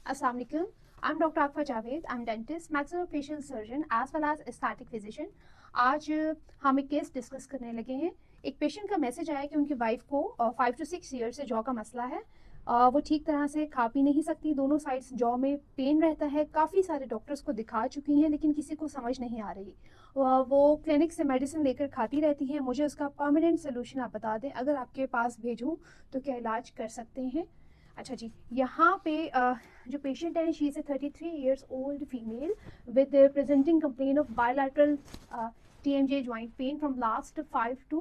Assalamu alaikum. I'm Dr. Akfa Javed. I'm dentist, maxillofacial surgeon as well as aesthetic physician. आज हम एक case discuss करने लगे हैं। एक पेशेंट का मैसेज आया कि उनकी वाइफ को 5 to 6 ईयर से जॉ का मसला है। वो ठीक तरह से खा पी नहीं सकती, दोनों साइड्स जॉ में पेन रहता है। काफ़ी सारे डॉक्टर्स को दिखा चुकी हैं लेकिन किसी को समझ नहीं आ रही। वो क्लिनिक से मेडिसिन लेकर खाती रहती हैं। मुझे उसका परमानेंट सोल्यूशन आप बता दें, अगर आपके पास भेजूँ तो क्या इलाज कर सकते हैं। अच्छा जी, यहाँ पे जो पेशेंट है, she is a 33 years old female with presenting complaint of bilateral TMJ joint pain from last 5 to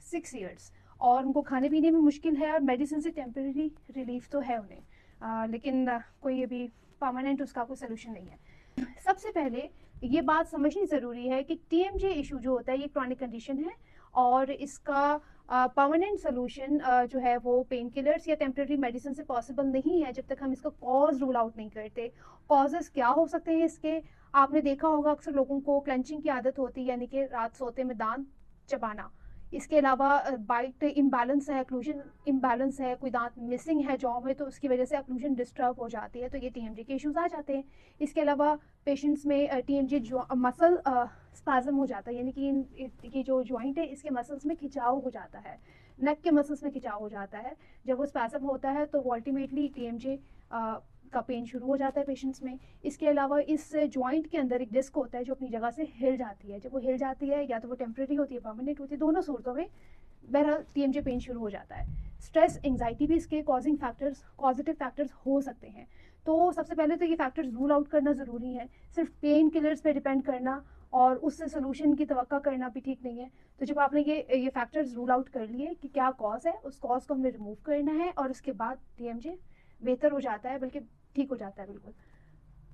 6 years। और उनको खाने पीने में मुश्किल है और मेडिसिन से टेम्परेरी रिलीफ तो है उन्हें, लेकिन कोई अभी परमानेंट उसका कोई सोल्यूशन नहीं है। सबसे पहले ये बात समझनी ज़रूरी है कि TMJ इशू जो होता है ये क्रॉनिक कंडीशन है और इसका परमानेंट सोल्यूशन जो है वो पेन किलर्स या टेम्परेरी मेडिसिन से पॉसिबल नहीं है जब तक हम इसका कॉज रूल आउट नहीं करते। कॉजेस क्या हो सकते हैं इसके? आपने देखा होगा अक्सर लोगों को क्लेंचिंग की आदत होती है, यानी कि रात सोते में दांत चबाना। इसके अलावा बाइट इम्बैलेंस है, अक्लूजन इम्बैलेंस है, कोई दांत मिसिंग है जॉ में तो उसकी वजह से अक्लूजन डिस्टर्ब हो जाती है, तो ये TMJ के इश्यूज आ जाते हैं। इसके अलावा पेशेंट्स में TMJ मसल स्पैज़म हो जाता है, यानी कि ये जो जॉइंट है इसके मसल्स में खिंचाव हो जाता है, नेक के मसल्स में खिंचाव हो जाता है। जब वो स्पैज़म होता है तो वो अल्टीमेटली TMJ का पेन शुरू हो जाता है पेशेंट्स में। इसके अलावा इस जॉइंट के अंदर एक डिस्क होता है जो अपनी जगह से हिल जाती है। जब वो हिल जाती है या तो वो टेम्परेरी होती है, परमानेंट होती है, दोनों सूरतों में बहरहाल TMJ पेन शुरू हो जाता है। स्ट्रेस, एंग्जाइटी भी इसके कॉजिंग फैक्टर्स, पॉजिटिव फैक्टर्स हो सकते हैं। तो सबसे पहले तो ये फैक्टर्स रूल आउट करना ज़रूरी है। सिर्फ पेन किलर्स पे डिपेंड करना और उससे सोल्यूशन की तवक्का करना भी ठीक नहीं है। तो जब आपने ये फैक्टर्स रूल आउट कर लिए कि क्या कॉज है, उस कॉज को हमें रिमूव करना है और उसके बाद TMJ बेहतर हो जाता है, बल्कि ठीक हो जाता है बिल्कुल।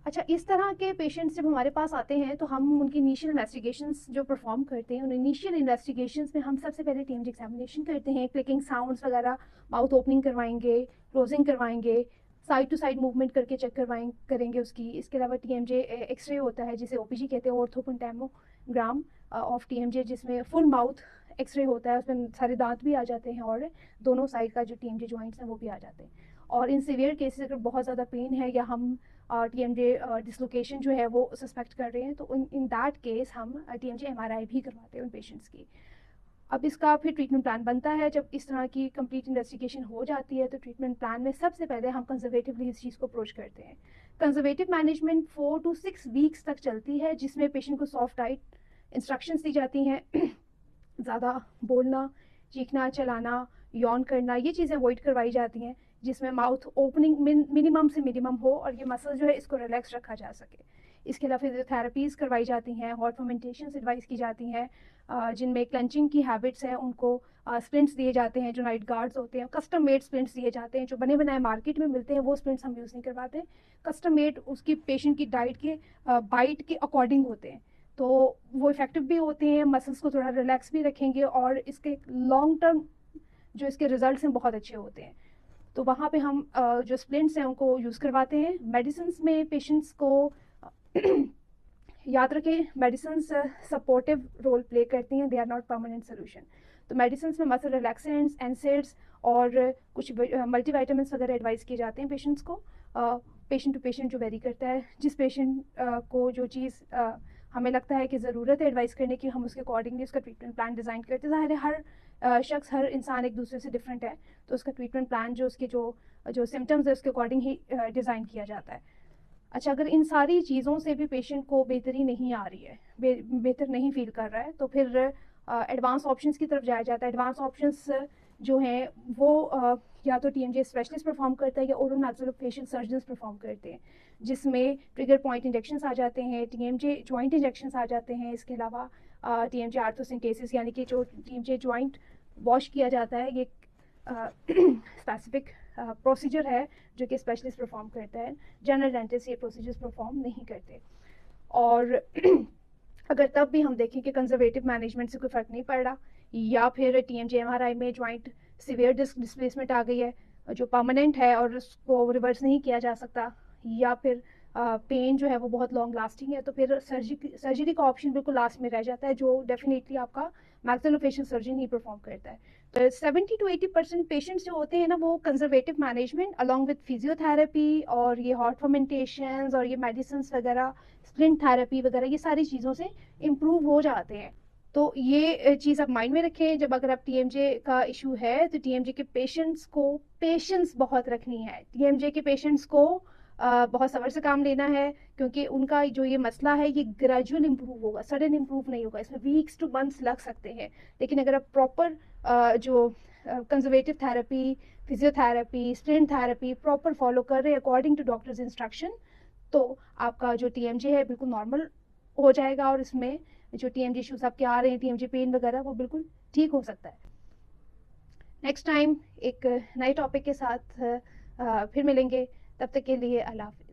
अच्छा, इस तरह के पेशेंट्स जब हमारे पास आते हैं तो हम उनकी इनिशियल इन्वेस्टिगेशंस जो परफॉर्म करते हैं, उन इनिशियल इन्वेस्टिगेशंस में हम सबसे पहले TMJ एग्जामिनेशन करते हैं। क्लिकिंग साउंड्स वगैरह, माउथ ओपनिंग करवाएंगे, क्लोजिंग करवाएंगे, साइड टू साइड मूवमेंट करके चेक करेंगे उसकी। इसके अलावा TMJ एक्सरे होता है जिसे OPG कहते हैं, ऑर्थोपेंटामोग्राम ऑफ TMJ, जिसमें फुल माउथ एक्सरे होता है, उसमें सारे दांत भी आ जाते हैं और दोनों साइड का जो TMJ जॉइंट्स हैं वो भी आ जाते हैं। और इन सीवियर केसेस अगर बहुत ज़्यादा पेन है या हम TMJ डिसलोकेशन जो है वो सस्पेक्ट कर रहे हैं तो इन दैट केस हम TMJ MRI भी करवाते हैं उन पेशेंट्स की। अब इसका फिर ट्रीटमेंट प्लान बनता है। जब इस तरह की कंप्लीट इन्वेस्टिगेशन हो जाती है तो ट्रीटमेंट प्लान में सबसे पहले हम कंजर्वेटिवली इस चीज़ को अप्रोच करते हैं। कंजर्वेटिव मैनेजमेंट 4 to 6 वीक्स तक चलती है, जिसमें पेशेंट को सॉफ्ट डाइट इंस्ट्रक्शंस दी जाती हैं। ज़्यादा बोलना, चीखना, चलाना, यॉन करना, ये चीज़ें अवॉइड करवाई जाती हैं, जिसमें माउथ ओपनिंग मिनिमम से मिनिमम हो और ये मसल जो है इसको रिलैक्स रखा जा सके। इसके अलावा फिजियोथेरेपीज़ करवाई जाती हैं, हॉट फर्मेंटेशंस एडवाइस की जाती हैं, जिनमें क्लेंचिंग की हैबिट्स हैं उनको स्प्लिंट्स दिए जाते हैं जो नाइट गार्ड्स होते हैं, कस्टम मेड स्प्लिंट्स दिए जाते हैं। जो बने बनाए मार्केट में मिलते हैं वो स्प्लिंट्स हम यूज़ नहीं करवाते। कस्टम मेड उसकी पेशेंट की डाइट के बाइट के अकॉर्डिंग होते हैं, तो वो इफ़ेक्टिव भी होते हैं, मसल्स को थोड़ा रिलैक्स भी रखेंगे और इसके लॉन्ग टर्म जो इसके रिजल्ट्स हैं बहुत अच्छे होते हैं। तो वहाँ पे हम जो स्प्लिंट्स हैं उनको यूज़ करवाते हैं। मेडिसिन्स में पेशेंट्स को याद रखें, मेडिसिन्स सपोर्टिव रोल प्ले करती हैं, they are not permanent solution. तो मेडिसिन्स में मसल रिलैक्सेंट्स, एनसेड्स और कुछ मल्टीविटामिन्स वगैरह एडवाइस किए जाते हैं पेशेंट्स को। पेशेंट टू पेशेंट जो वेरी करता है, जिस पेशेंट को जो चीज़ हमें लगता है कि ज़रूरत है एडवाइस करने की, हम उसके अकॉर्डिंगली उसका ट्रीटमेंट प्लान डिज़ाइन करते हैं। ज़ाहिर है हर शख्स, हर इंसान एक दूसरे से डिफरेंट है, तो उसका ट्रीटमेंट प्लान जो उसके जो सिम्टम्स है उसके अकॉर्डिंग ही डिज़ाइन किया जाता है। अच्छा, अगर इन सारी चीज़ों से भी पेशेंट को बेहतरी नहीं आ रही है, बेहतर नहीं फील कर रहा है, तो फिर एडवांस ऑप्शंस की तरफ जाया जाता है। एडवांस ऑप्शंस जो हैं वो या तो TMJ स्पेशलिस्ट परफॉर्म करता है या ओरल मैक्सिलोफेशियल सर्जन्स परफॉर्म करते हैं, जिसमें ट्रिगर पॉइंट इंजेक्शंस आ जाते हैं, TMJ जॉइंट इंजेक्शंस आ जाते हैं। इसके अलावा TMJ आर्थोसिंथेसिस, यानी कि जो TMJ जॉइंट वॉश किया जाता है, ये स्पेसिफिक प्रोसीजर है जो कि स्पेशलिस्ट परफॉर्म करता है। जनरल डेंटिस्ट ये प्रोसीजर्स परफॉर्म नहीं करते। और अगर तब भी हम देखें कि कंजर्वेटिव मैनेजमेंट से कोई फ़र्क नहीं पड़ रहा या फिर TMJ MRI में जॉइंट सीवियर डिस्क डिस्प्लेसमेंट आ गई है जो परमानेंट है और उसको रिवर्स नहीं किया जा सकता, या फिर पेन जो है वो बहुत लॉन्ग लास्टिंग है, तो फिर सर्जरी का ऑप्शन बिल्कुल लास्ट में रह जाता है, जो डेफिनेटली आपका मैक्सिलोफेशियल सर्जन ही परफॉर्म करता है। 70 to 80% पेशेंट्स जो होते हैं ना, वो conservative management along with physiotherapy और ये हॉट फर्मेंटेशंस और ये मेडिसिन वगैरह, स्प्लिंट थेरेपी वगैरह, ये सारी चीज़ों से इम्प्रूव हो जाते हैं। तो ये चीज़ आप माइंड में रखें जब अगर आप टीएमजे का इशू है, तो टीएमजे के पेशेंट्स को पेशेंस बहुत रखनी है। टीएमजे के पेशेंट्स को बहुत सब्र से काम लेना है, क्योंकि उनका जो ये मसला है ये ग्रेजुअल इम्प्रूव होगा, सडन इम्प्रूव नहीं होगा, इसमें वीक्स टू मंथ्स लग सकते हैं। लेकिन अगर आप प्रॉपर जो conservative therapy, physiotherapy, splint therapy proper follow कर रहे हैं अकॉर्डिंग टू डॉक्टर्स इंस्ट्रक्शन, तो आपका जो टीएमजे है बिल्कुल नॉर्मल हो जाएगा और इसमें जो टीएमजे इश्यूज आपके आ रहे हैं, टीएमजे पेन वगैरह, वो बिल्कुल ठीक हो सकता है। नेक्स्ट टाइम एक नए टॉपिक के साथ फिर मिलेंगे। तब तक के लिए अल्लाह हाफ़िज़।